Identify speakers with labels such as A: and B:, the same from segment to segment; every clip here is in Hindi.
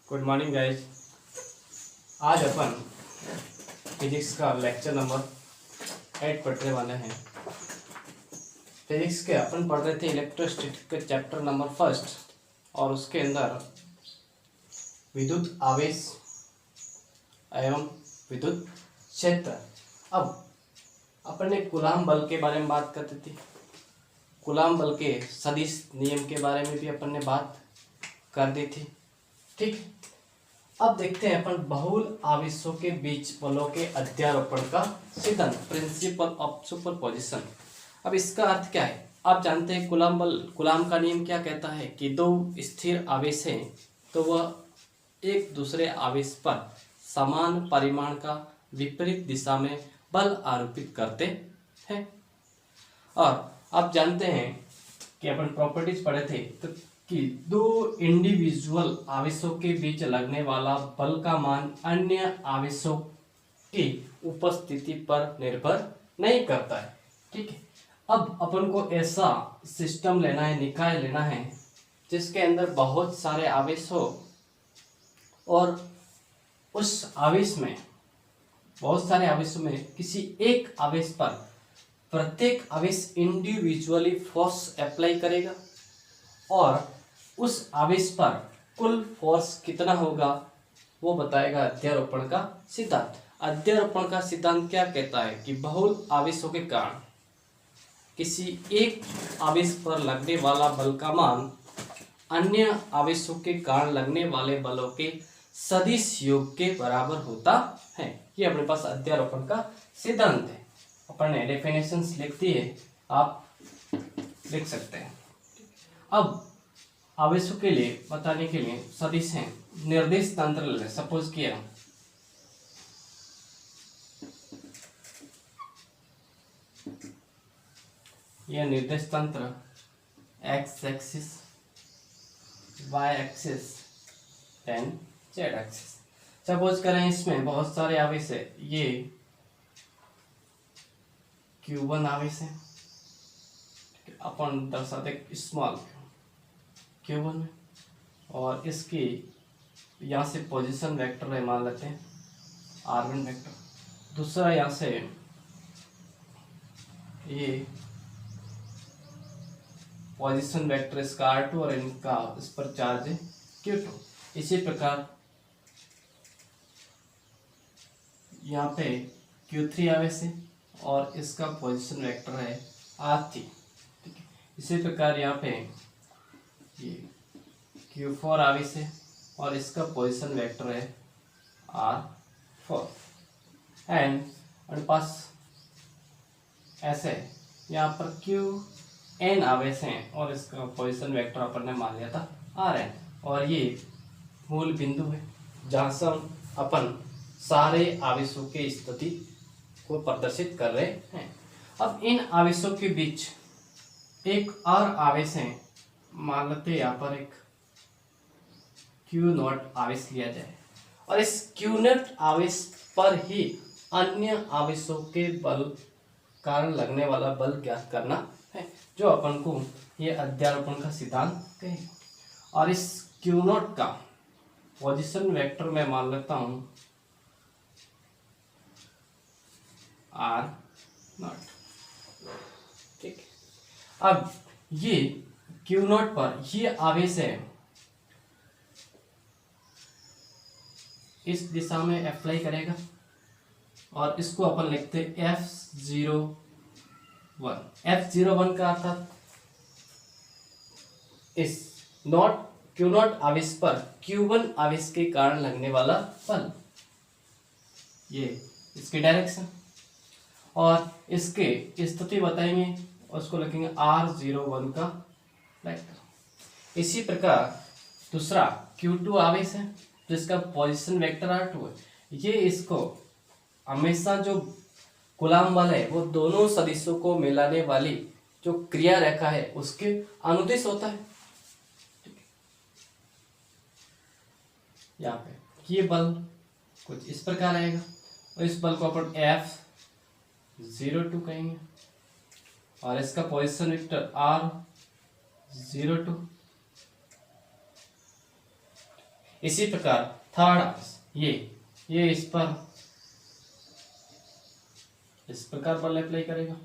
A: Good morning guys. आज अपन फिजिक्स का लेक्चर नंबर 8 पढ़ने वाले हैं। फिजिक्स के अपन पढ़ रहे थे इलेक्ट्रोस्टैटिक के चैप्टर नंबर फर्स्ट, और उसके अंदर विद्युत आवेश एवं विद्युत क्षेत्र। अब अपन ने कूलाम बल के बारे में बात करते थे। कूलाम बल के सदिश नियम के बारे में भी अपन ने बात कर दी थी। ठीक, अब देखते हैं अपन बहुल आवेशों के बीच बलों के अध्यारोपण का सिद्धांत, प्रिंसिपल ऑफ सुपरपोजिशन। अब इसका अर्थ क्या है? आप जानते हैं कूलाम बल, कूलाम का नियम क्या कहता है कि दो स्थिर आवेश हैं तो वह एक दूसरे आवेश पर समान परिमाण का विपरीत दिशा में बल आरोपित करते हैं। और आप जानते हैं कि अपन प्रॉपर्टीज पढ़े थे तो कि दो इंडिविजुअल आवेशों के बीच लगने वाला बल का मान अन्य आवेशों की उपस्थिति पर निर्भर नहीं करता है। ठीक है, अब अपन को ऐसा सिस्टम लेना है, निकाय लेना है जिसके अंदर बहुत सारे आवेश हो और उस आवेश में, बहुत सारे आवेशों में किसी एक आवेश पर प्रत्येक आवेश इंडिविजुअली फोर्स अप्लाई करेगा और उस आवेश पर कुल फोर्स कितना होगा वो बताएगा अध्यारोपण का सिद्धांत। अध्यारोपण का सिद्धांत क्या कहता है कि बहुल आवेशों के कारण किसी एक आवेश पर लगने वाला बल का मान अन्य आवेशों के कारण लगने वाले बलों के सदिश योग के बराबर होता है। ये अपने पास अध्यारोपण का सिद्धांत है। अपन ने डेफिनेशंस लिख दी है, आप लिख सकते हैं। अब आवेशों के लिए बताने के लिए सदिश हैं, निर्देश तंत्र ले लें। सपोज किया यह निर्देश तंत्र X axis, Y axis and Z axis. Suppose करें इसमें बहुत सारे आवेश है, ये Q1 आवेश है, अपन दर्शाते स्मॉल Q1 में, और इसकी यहाँ से पोजीशन वेक्टर है, मान लेते हैं R1 वेक्टर। दूसरा यहाँ से ये पोजीशन वेक्टर इसका R2 और इनका इस पर चार्ज है Q2। इसी प्रकार यहाँ पे Q3 आवेश है और इसका पोजीशन वेक्टर है R3। ठीक है, इसी प्रकार यहाँ पे ये Q4 आवेश है और इसका पोजीशन वेक्टर है R4। एंड अपने पास ऐसे यहाँ पर Qn आवेश हैं और इसका पोजीशन वेक्टर अपन ने मान लिया था Rn, और ये मूल बिंदु है जहाँ से अपन सारे आवेशों के स्थिति को प्रदर्शित कर रहे हैं। अब इन आवेशों के बीच एक और आवेश है, मान लेते हैं यहाँ पर एक Q0 आवेश लिया जाए और इस Q0 आवेश पर ही अन्य आवेशों के बल कारण लगने वाला बल ज्ञात करना है, जो अपन को ये अध्यारोपण का सिद्धांत कहेगा। और इस Q0 का पोजीशन वेक्टर मैं मान लेता हूं R0। ठीक, अब ये Q0 पर ये आवेश है, इस दिशा में अप्लाई करेगा और इसको अपन लिखते हैं F01। F01 का अर्थात इस नॉट Q0 आवेश पर Q1 आवेश के कारण लगने वाला बल, ये इसकी डायरेक्शन, और इसके स्थिति बताएंगे और उसको लिखेंगे R01 का वेक्टर। इसी प्रकार दूसरा Q2 आवेश है जिसका पोजीशन वेक्टर R2 है। ये इसको हमेशा जो कूलाम बल है वो दोनों सदिशों को मिलाने वाली जो क्रिया रेखा है उसके अनुदिश होता है। यहाँ पे ये बल कुछ इस प्रकार आएगा और इस बल को अपन F02 कहेंगे और इसका पोजीशन वेक्टर R02। इसी प्रकार थर्ड आवेश ये इस प्रकार बल अप्लाई करेगा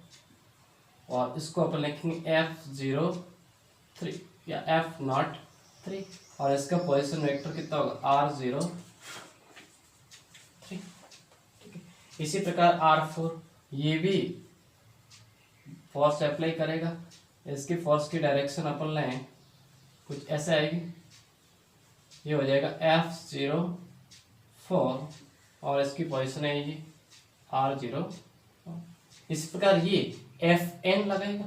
A: और इसको अपन लिखेंगे F03 या F03 और इसका पोजीशन वेक्टर कितना होगा R03। ठीक है, इसी प्रकार R4 ये भी फोर्स अप्लाई करेगा। इसकी फोर्स की डायरेक्शन अपन लें कुछ ऐसे आएगी, ये हो जाएगा F04 और इसकी पोजीशन आएगी R0। इस प्रकार ये Fn लगाएगा,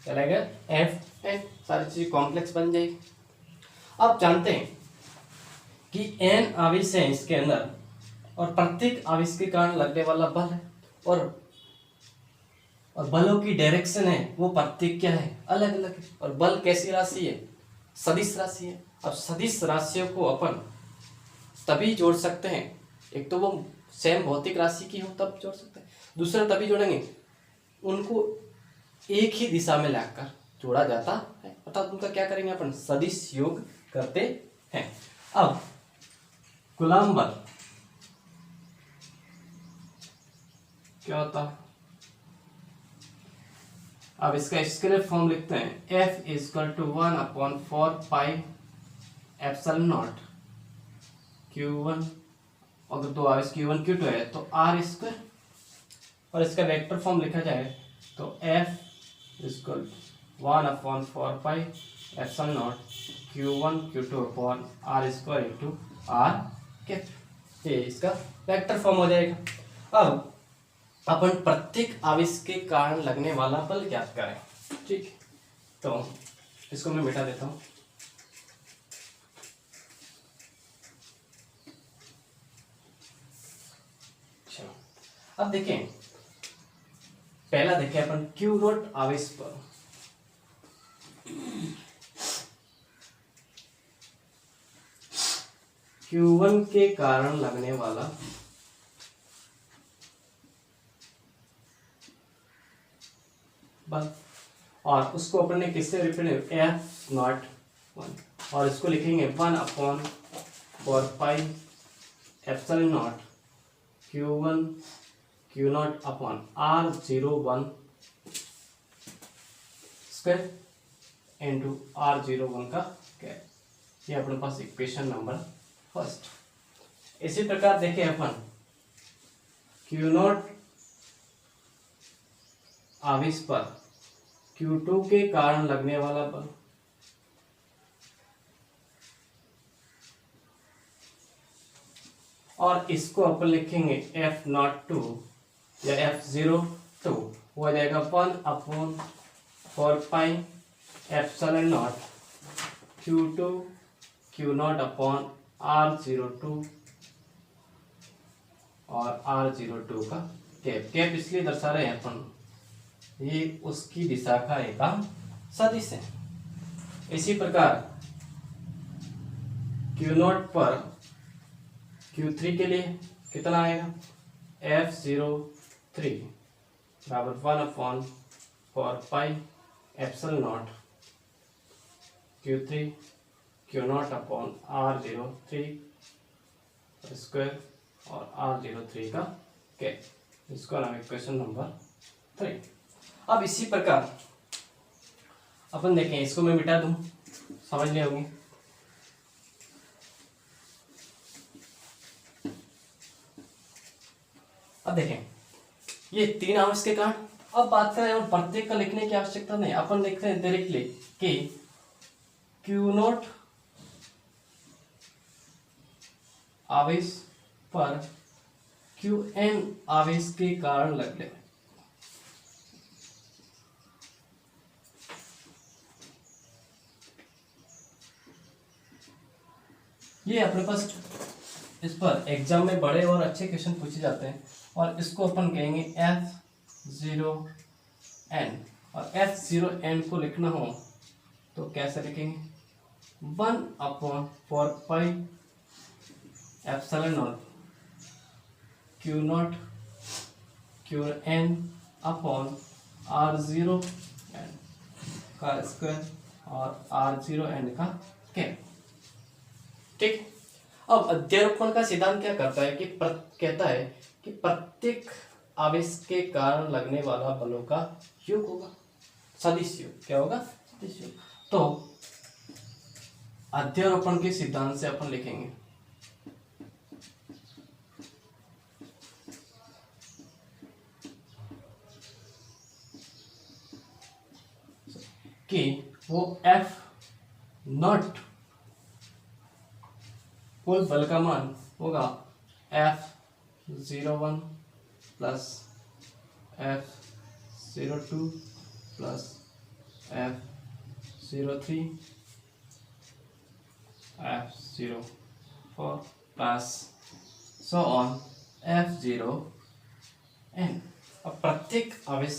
A: क्या लगेगा Fn, सारी चीज कॉम्प्लेक्स बन जाएगी। अब जानते हैं कि n आवेश है इसके अंदर और प्रत्येक आवेश के कारण लगने वाला बल है और बलों की डायरेक्शन है वो प्रत्येक क्या है, अलग अलग है। और बल कैसी राशि है, सदिश राशि है। अब सदिश राशियों को अपन तभी जोड़ सकते हैं, एक तो वो सेम भौतिक राशि की हो तब जोड़ सकते हैं, दूसरा तभी जोड़ेंगे उनको एक ही दिशा में लाकर जोड़ा जाता है, अर्थात उनका क्या करेंगे अपन सदिश योग करते हैं। अब कूलम्ब बल क्या होता है, अब इसका स्केलर फॉर्म लिखते हैं F = 1/4πε0 Q1, अगर दो आवेश Q1 Q2 है तो R², और इसका वेक्टर फॉर्म लिखा जाए तो F = 1/4πε0 Q1 Q2 R² R cap, ये इसका वेक्टर फॉर्म हो जाएगा। अब अपन प्रत्येक आवेश के कारण लगने वाला बल ज्ञात करें। ठीक, तो इसको मैं मिटा देता हूँ। चलो अब देखें, पहला देखें अपन Q0 आवेश पर। Q1 के कारण लगने वाला बल, और उसको अपन ने किससे रिप्रेजेंट F01 और इसको लिखेंगे 1/4πε0 Q1 Q0 R01 square into R01 का कैप। ये अपने पास इक्वेशन नंबर फर्स्ट। इसी प्रकार देखें अपन Q0 आवेश पर Q2 के कारण लगने वाला बल, और इसको अपन लिखेंगे F02 या F02, वो आ जाएगा 1/4πε0 Q2 Q0 R02 और R02 का कैप इसलिए दर्शा रहे हैं अपन, ये उसकी दिशा का एक सदिश है। इसी प्रकार Q0 पर Q3 के लिए कितना आएगा F03 बराबर 1/4πε0 Q3 Q0 R03 स्क्वायर और R03 का कैप, इसको नाम इक्वेशन नंबर 3। अब इसी प्रकार अपन देखें, इसको मैं मिटा दूं, समझ लिए होंगे। अब देखें ये 3 आवेश के कारण। अब बात करें और प्रत्येक का लिखने की आवश्यकता नहीं, अपन लिखते हैं डायरेक्टली कि Q0 आवेश पर Qn आवेश के कारण लगने, ये अपने पास इस पर एग्जाम में बड़े और अच्छे क्वेश्चन पूछे जाते हैं, और इसको अपन कहेंगे F0n, और F0n को लिखना हो तो कैसे लिखेंगे 1/4πε0 Q0 Qn R0n का स्क्वायर और R0n का कैप। ठीक, अब अध्यारोपण का सिद्धांत क्या करता है कि कहता है कि प्रत्येक आवेश के कारण लगने वाला बलों का योग होगा, सदिश योग। क्या होगा? सदिश योग। तो अध्यारोपण के सिद्धांत से अपन लिखेंगे कि वो F नॉट कुल बल का मान होगा F01 plus F02 plus F03 F04 plus so on F0n। अब प्रत्येक आवेश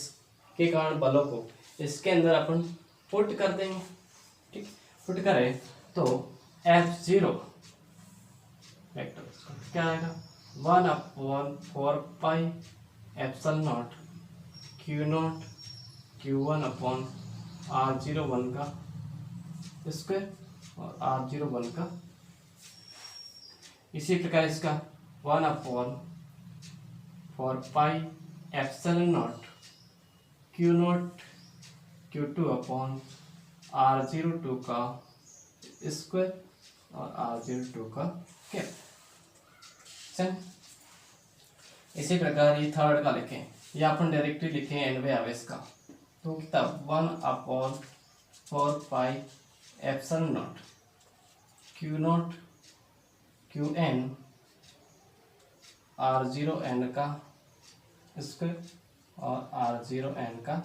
A: के कारण बलों को इसके अंदर अपन पुट कर देंगे। ठीक, पुट करें तो F0 वेक्टर क्या आएगा? 1/4 epsilon not Q0 Q1 upon R01 का स्क्वायर और R01 का। इसी प्रकार इसका 1/4 epsilon not Q0 Q2 upon R02 का स्क्वायर और R02 का कैप। इसी प्रकार ये थर्ड का लिखें, या अपन डायरेक्टली लिखें एनवे आवेश का, तो कितना 1/4 epsilon not Q0 Qn R0n का स्क्वायर और R0n का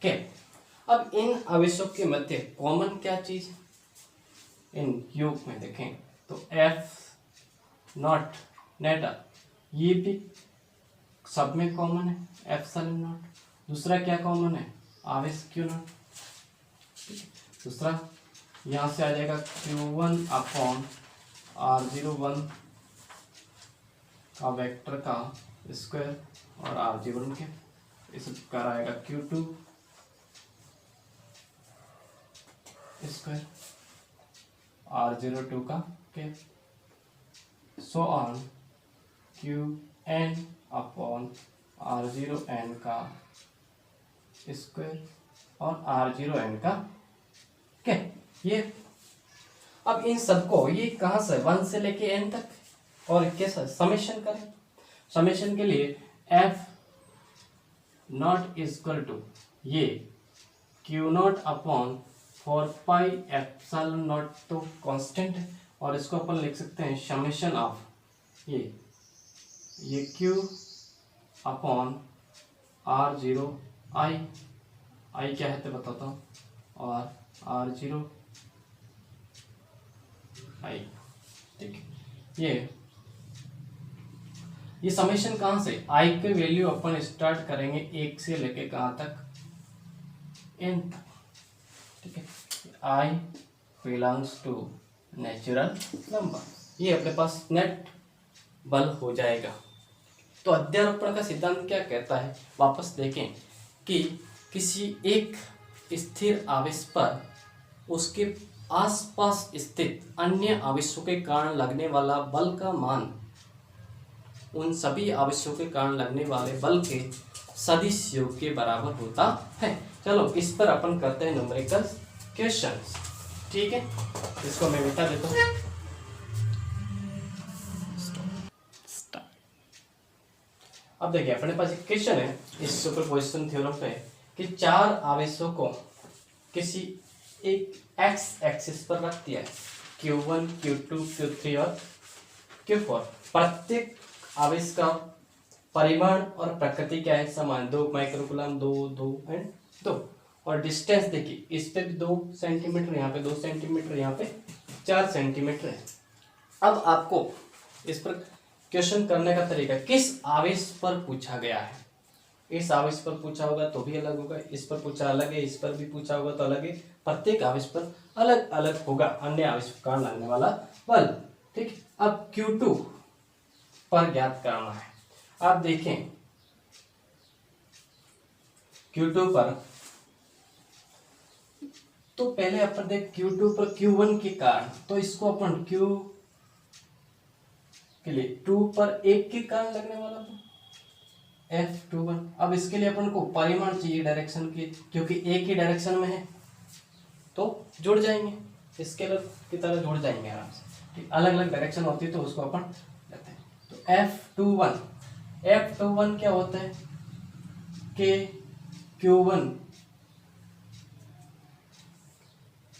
A: कैप। अब इन आवेशों के मध्य कॉमन क्या चीज इन योग में देखें तो F नॉट नेट, ये भी सब में कॉमन है एप्सिलॉन नॉट। दूसरा क्या कॉमन है? आवेश Q0। दूसरा यहाँ से आ जाएगा Q1 अपॉन R01 का वेक्टर का स्क्वायर और R01 के। इस प्रकार आएगा Q2 स्क्वायर R02 का cap, so on Qn upon R0n का स्क्वायर और R0n का कैप। ये अब इन सबको ये कहाँ से 1 से लेके n तक और कैसा समेशन करें। समेशन के लिए F नॉट इक्वल टू ये Q0 अपॉन 4 एप्सिलॉन नॉट तो कांस्टेंट है, और इसको अपन लिख सकते हैं समेशन ऑफ ये Q अपॉन R0 I क्या है तो बताता हूँ, और R0 I। ठीक है, ये समेशन कहाँ से I के वैल्यू अपन स्टार्ट करेंगे 1 से लेके कहाँ तक n तक। ठीक है, I belongs to natural number, ये अपने पास नेट बल हो जाएगा। तो अध्यारोपण का सिद्धांत क्या कहता है, वापस देखें कि किसी एक स्थिर आवेश पर उसके आसपास स्थित अन्य आवेशों के कारण लगने वाला बल का मान उन सभी आवेशों के कारण लगने वाले बल के सदिश योग के बराबर होता है। चलो इस पर अपन करते हैं न्यूमेरिकल क्वेश्चंस। ठीक है, इसको मैं मिटा देता हूँ। अब देखिए अपने पास एक क्वेश्चन है इस सुपरपोजिशन थ्योरम पे कि चार आवेशों को किसी एक एक्स एक्सिस पर रख दिया है, Q1 Q2 Q3 और Q4। प्रत्येक आवेश का परिमाण और प्रकृति क्या है? समान, 2 माइक्रोकूलम, 2 एंड 2। और डिस्टेंस देखिए, इस पे भी 2 सेंटीमीटर, यहाँ पे 2 सेंटीमीटर, यहाँ पे 4 सेंटीमीटर है। अब आपको इस पर क्वेश्चन करने का तरीका किस आवेश पर पूछा गया है। इस आवेश पर पूछा होगा तो भी अलग होगा, इस पर पूछा अलग है, इस पर भी पूछा होगा तो अलग है। प्रत्येक आवेश पर अलग अलग होगा अन्य आवेश के कारण लगने वाला बल। ठीक, अब Q2 पर ज्ञात करना है। आप देखें Q2 पर, तो पहले अपन देख Q2 पर Q1 के कारण, तो इसको अपन Q के लिए 2 पर 1 के कारण लगने वाला था F21। अब इसके लिए अपन को परिमाण चाहिए डायरेक्शन की, क्योंकि एक ही डायरेक्शन में है तो जुड़ जाएंगे, स्केलर की तरह जुड़ जाएंगे आराम से। ठीक, अलग अलग डायरेक्शन होती है तो उसको अपन लेते हैं। तो F21 क्या होता है के Q1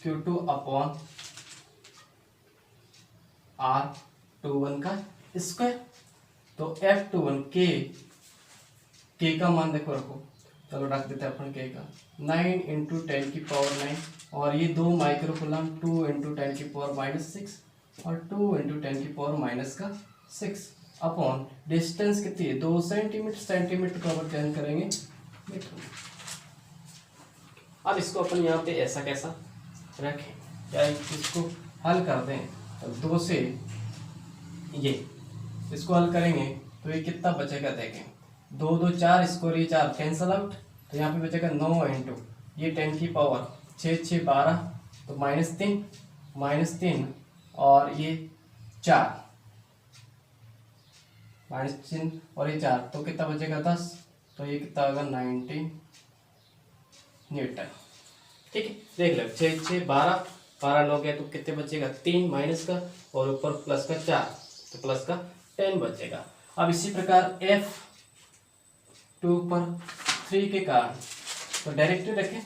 A: Q2 अपॉन R21 का स्क्वायर। तो F21 के का मान देखो रखो, चलो रख देते हैं अपन के का 9 इंटू 10 की पावर 9, और ये 2 माइक्रो कूलम 2 इंटू 10 की पावर -6 और 2 इंटू 10 की पावर -6 अपॉन डिस्टेंस कितनी है 2 सेंटीमीटर का अपन चेंज करेंगे मीटर। अब इसको अपन यहाँ पे ऐसा कैसा रखें, क्या इसको हल कर दें तो 2 से ये इसको हल करेंगे तो ये कितना बचेगा देखें, 2 2 4 स्क्वायर, ये 4 कैंसल आउट, तो यहाँ पे बचेगा 9 इंटू ये 10 की पावर 6 6 12, तो -3 और ये 4 -3 और ये 4, तो कितना बचेगा 10, तो ये कितना होगा 19 न्यूटन। ठीक है, देख लो 6 6 12 12 9 गया तो कितने बचेगा 3 माइनस का और ऊपर प्लस का 4, तो प्लस का 10 बचेगा। अब इसी प्रकार F2 पर 3 के कारण तो डायरेक्टली रखें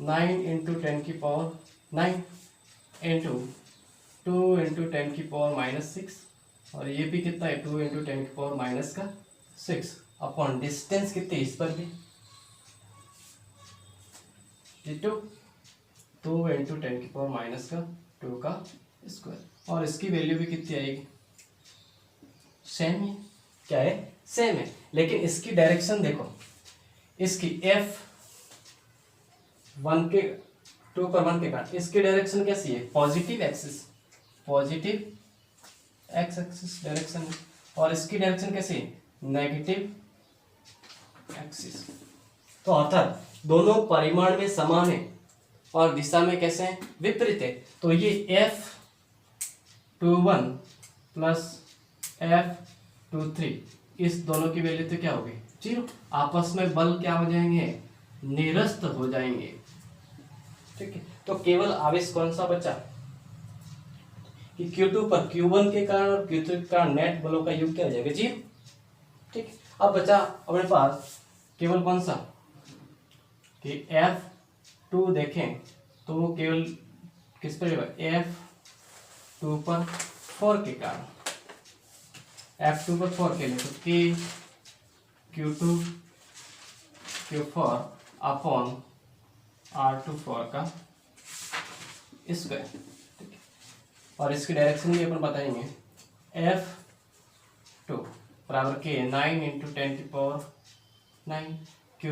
A: 9 इंटू 10 की पावर 9 इंटू 2 इंटू 10 की पावर -6, और ये भी कितना है 2 इंटू 10 की पावर -6 अपॉन डिस्टेंस कितनी इस पर भी 2 इंटू 10 की पावर -2 का स्क्वायर, और इसकी वैल्यू भी कितनी आएगी सेम है, क्या है सेम है, लेकिन इसकी डायरेक्शन देखो, इसकी F1 के 2 पर 1 के कारण इसकी डायरेक्शन कैसी है पॉजिटिव एक्स एक्सिस डायरेक्शन, और इसकी डायरेक्शन कैसी है नेगेटिव एक्सिस। तो अर्थात दोनों परिमाण में समान है और दिशा में कैसे हैं विपरीत है। तो ये F21 प्लस F23 इस दोनों की वैल्यू तो क्या होगी 0, आपस में बल क्या हो जाएंगे निरस्त हो जाएंगे। ठीक है, तो केवल आवेश कौन सा बचा कि Q2 पर Q1 के कारण और Q3 के कारण नेट बलों का योग क्या हो जाएगा 0। ठीक, अब बचा अपने पास केवल कौन सा कि F2 देखें तो वो केवल किस पर F2 पर 4 के कारण, F2 पर 4 के लिए तो Q2 Q4 अपॉन R24 का स्क्वायर। ठीक है, और इसकी डायरेक्शन भी अपन बताएंगे F2 बराबर के 9 इंटू 10 की पावर 9 Q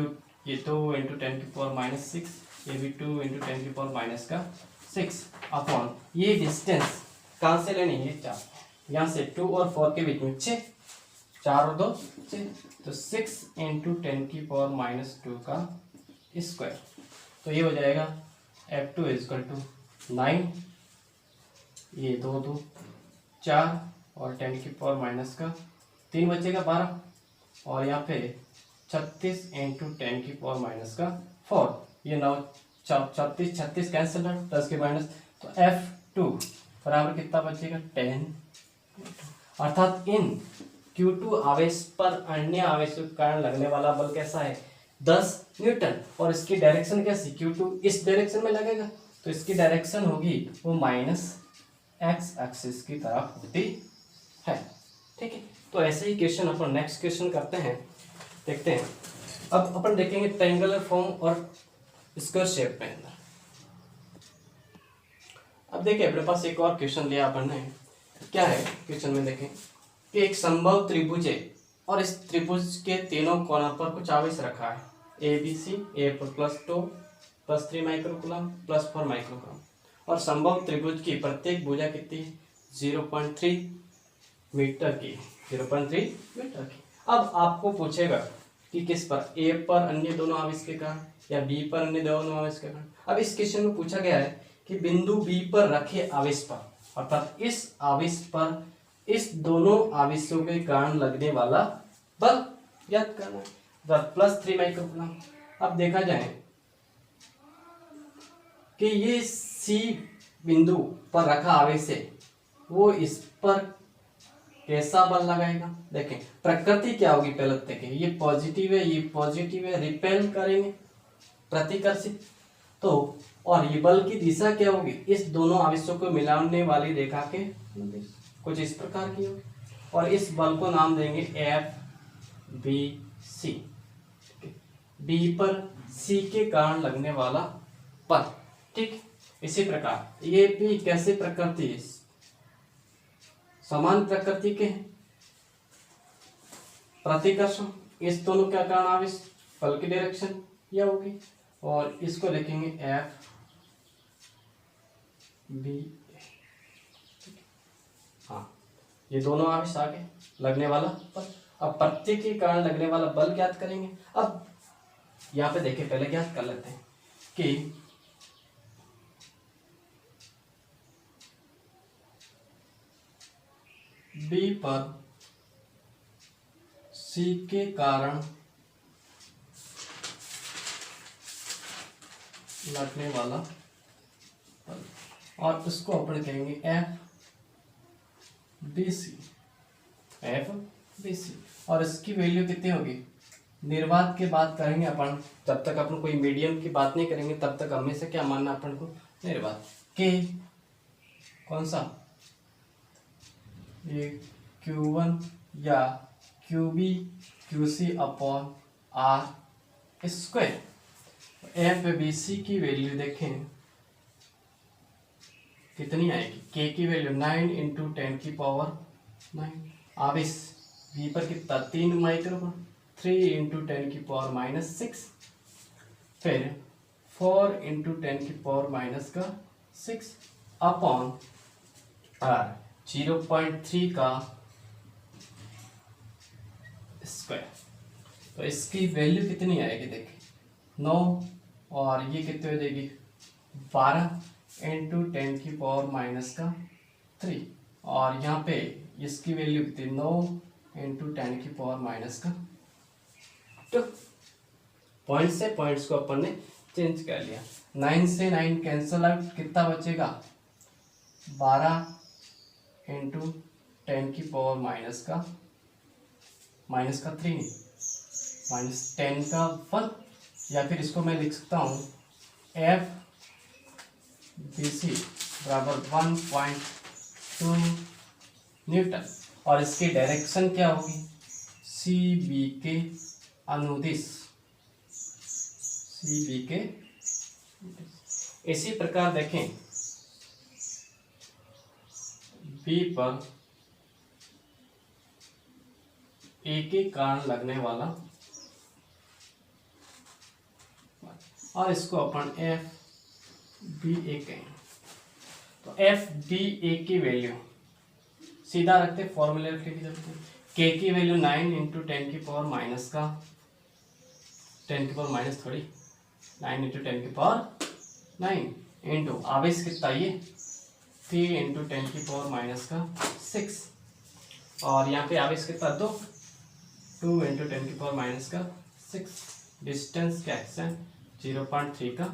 A: ये 2 इंटू 10 की पावर -6, ये भी 2 इंटू 10 की पावर -6 अपॉन ये डिस्टेंस कहाँ से लेनी है 4, यहाँ से 2 और 4 के बीच में 6, 4 और 2 6, तो 6 इंटू 10 की पावर -2 का स्क्वायर। तो ये हो जाएगा F2 इजकल टू 9, ये 2 2 4 और 10 की पावर -3 बचेगा 12, और यहाँ पे 36 इंटू 10 की पावर -4, ये 9 36 36 कैंसिल है प्लस के माइनस, तो F2 बराबर कितना बचेगा 10। अर्थात इन Q2 आवेश पर अन्य आवेशों के कारण लगने वाला बल कैसा है 10 न्यूटन, और इसकी डायरेक्शन कैसी Q2 इस डायरेक्शन में लगेगा तो इसकी डायरेक्शन होगी वो -x एक्सिस की तरफ होती है। ठीक है, तो ऐसे ही क्वेश्चन अपन नेक्स्ट क्वेश्चन करते हैं, देखते हैं। अब अपन देखेंगे ट्रायंगुलर फॉर्म और स्क्वायर शेप में अंदर। अब देखिए अपने पास एक और क्वेश्चन लिया अपन ने, क्या है क्वेश्चन में देखें कि एक संभव त्रिभुज है और इस त्रिभुज के तीनों कोनों पर कुछ आवेश रखा है ABC, A पर +2 +3 माइक्रोकूलम +4 माइक्रोकूलम, और संभव त्रिभुज की प्रत्येक भुजा कितनी 0.3 मीटर की 0.3 मीटर की। अब आपको पूछेगा कि किस पर A पर अन्य दोनों आवेश के कारण या B पर अन्य दोनों आवेश के कारण। अब इस क्वेश्चन में पूछा गया है कि बिंदु B पर रखे आवेश पर, अर्थात इस आवेश पर इस दोनों आवेशों के कारण लगने वाला बल ज्ञात करना है। +3 माइक्रोकूलम। अब देखा जाए कि ये सी बिंदु पर रखा आवेश है, वो इस पर कैसा बल लगाएगा। देखें प्रकृति क्या होगी पहले देखें, ये पॉजिटिव है, ये पॉजिटिव है, रिपेल करेंगे, प्रतिकर्षित। तो और ये बल की दिशा क्या होगी, इस दोनों आवेशों को मिलाने वाली रेखा के कुछ इस प्रकार की होगी, और इस बल को नाम देंगे FBC। बी पर सी के कारण लगने वाला बल। ठीक, इसी प्रकार ये भी कैसे प्रकृति है, समान प्रकृति के हैं, प्रतिकर्षण, इस दोनों का कारण आवेश बल की डायरेक्शन यह होगी, और इसको लिखेंगे FB। हाँ, ये दोनों आवेश आगे लगने वाला बल। अब प्रत्येक के कारण लगने वाला बल ज्ञात करेंगे। अब यहाँ पे देखिए, पहले ज्ञात कर लेते हैं कि बी पर सी के कारण लगने वाला बल, और उसको अपन कहेंगे FBC। और इसकी वैल्यू कितनी होगी, निर्वात की बात करेंगे अपन, जब तक अपन कोई मीडियम की बात नहीं करेंगे तब तक हमेशा क्या मानना अपन को, निर्वात के कौन सा, ये Q1 या QB QC upon R square. FBC की वैल्यू देखें कितनी आएगी, K की वैल्यू 9 × 10⁻⁹। आवेश V पर कितना, 3 माइक्रोकूलम, 3 × 10⁻⁶। फिर 4 × 10⁻⁶ अपॉन R 0.3 का स्क्वायर। तो इसकी वैल्यू कितनी आएगी, देखिए 9, और ये कितने हो जाएगी 12 × 10⁻⁻3, और यहाँ पे इसकी वैल्यू कितनी 9 × 10⁻²। पॉइंट से पॉइंट्स को अपन ने चेंज कर लिया। 9 से 9 कैंसल आउट, कितना बचेगा 12 × 10⁻⁻3 -10⁻1, या फिर इसको मैं लिख सकता हूँ FBC बराबर 1.2 न्यूटन, और इसकी डायरेक्शन क्या होगी, CB के अनुदिश, CB के। इसी प्रकार देखें B पर A के कारण लगने वाला, और इसको अपन FBA कहें। तो FBA की वैल्यू सीधा रखते, फॉर्मूले रखने की जरूरत है। K की वैल्यू 9 × 10⁻⁹ इंटू आवेश कितना, ये 3 × 10⁻⁶, और यहाँ पे आवेश कितना 2 × 10⁻⁶। डिस्टेंस क्या है 0.3 का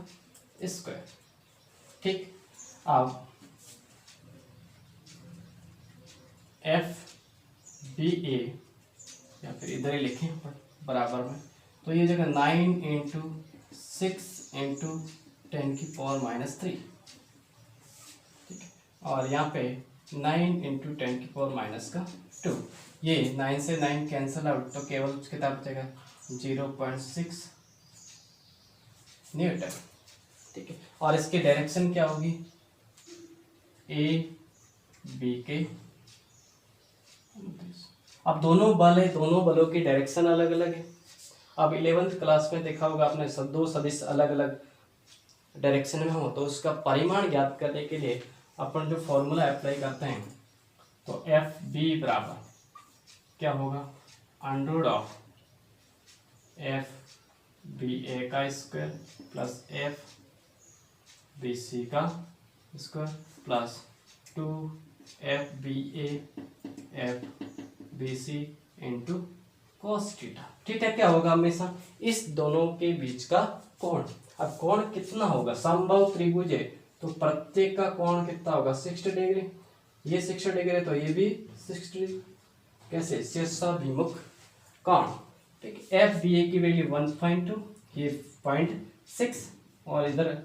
A: स्क्वायर। ठीक, अब FBA या फिर इधर ही लिखें बराबर में, तो ये जगह 9 × 6 × 10⁻⁻3, ठीक है, और यहाँ पे 9 × 10⁻²। ये 9 से 9 कैंसल आउट, तो केवल कितना बचेगा 0.6 न्यूटन। ठीक है, और इसकी डायरेक्शन क्या होगी, AB के। अब दोनों बल है, दोनों बलों की डायरेक्शन अलग अलग है। अब 11th क्लास में देखा होगा आपने, दो सदिश अलग अलग डायरेक्शन में हो, तो उसका परिमाण ज्ञात करने के लिए अपन जो फॉर्मूला अप्लाई करते हैं, तो FB बराबर क्या होगा, √FBA का स्क्वायर प्लस FBC का square plus 2FBA F B C into cos theta. Theta क्या होगा हमेशा इस दोनों के बीच का कोण। अब कोण कितना होगा, समबाहु त्रिभुज है तो प्रत्येक का कोण कितना होगा 60 डिग्री। ये 60 डिग्री है तो ये भी 60 डिग्री। कैसे, शीर्षाभिमुख कोण। ठीक है, एफ बी ए की वैल्यू 1.2, ये 0.6 और इधर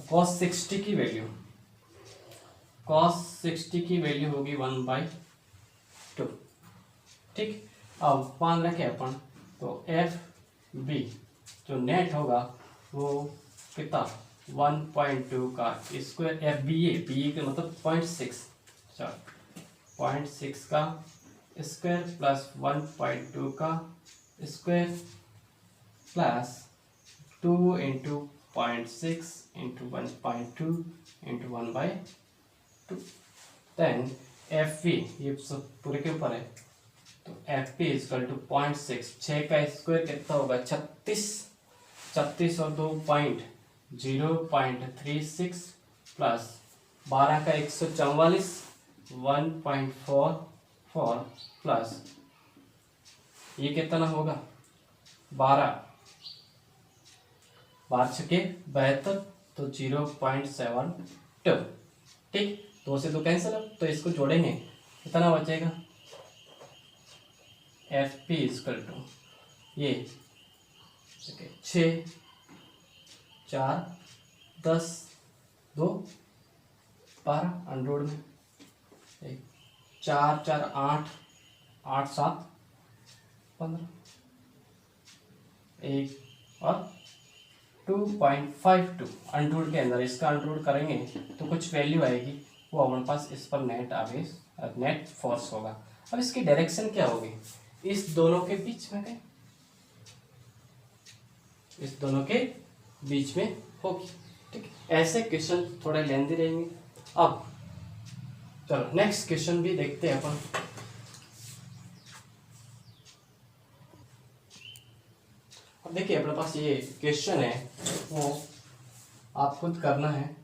A: cos 60 की वैल्यू, cos 60 की वैल्यू होगी 1/2। ठीक, अब मान रखें अपन तो एफ बी जो नेट होगा वो कितना 1.2 का स्क्वायर, एफ बी ए का मतलब 0.6, चलो 0.6 का स्क्वायर प्लस 1.2 का square plus 2 into 0.6 into 1.2 into 1/2। Then F P ये सब पूरे के ऊपर है तो एफ पी इजकल टू 0.6, 6 का स्क्वायर कितना होगा 36, 36 और 2 पॉइंट 0.36 प्लस 12 का 144 1.44 प्लस ये कितना होगा 12 छके 72 तो 0.72। ठीक, 2 से 2 कैंसिल हो तो इसको जोड़ेंगे कितना बचेगा, एफ पी इजकल टू ये 6 4 10 2 12 अंडरोड में 4 4 8 8 7 15 1 और 2.52 अंडरूट के अंदर इसका अंडरूट करेंगे तो कुछ वैल्यू आएगी, वो हमारे पास इस पर नेट आवेश नेट फोर्स होगा। अब इसकी डायरेक्शन क्या होगी, इस दोनों के बीच में, इस दोनों के बीच में होगी। ठीक, ऐसे क्वेश्चन थोड़े लेंदी रहेंगे। अब चलो नेक्स्ट क्वेश्चन भी देखते हैं अपन। अब देखिए अपने पास ये क्वेश्चन है वो आप खुद करना है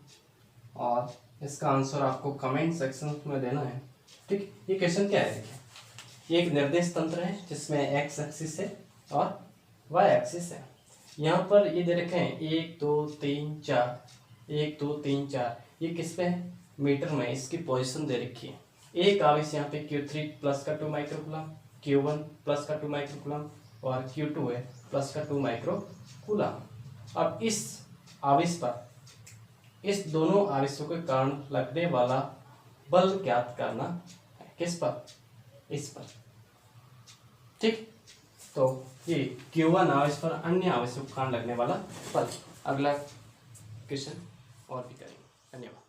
A: और इसका आंसर आपको कमेंट सेक्शन में देना है। ठीक, ये क्वेश्चन क्या है, देखिए ये एक निर्देश तंत्र है जिसमें एक्स एक्सिस है और वाई एक्सिस है। यहाँ पर ये दे रखे हैं 1 2 3 4, 1 2 3 4, ये किस पे है मीटर में, इसकी पोजीशन दे रखी है। एक आवेश यहाँ पे Q3 प्लस का 2 माइक्रोकूलम, Q1 प्लस का 2 माइक्रोकूलम और Q2 है प्लस का 2 माइक्रोकूलम। अब इस आवेश पर इस दोनों आवेशों के कारण लगने वाला बल ज्ञात करना है, किस पर, इस पर। ठीक, तो ये Q1 आवेश पर अन्य आवेशों के कारण लगने वाला बल। अगला क्वेश्चन और भी करेंगे। धन्यवाद।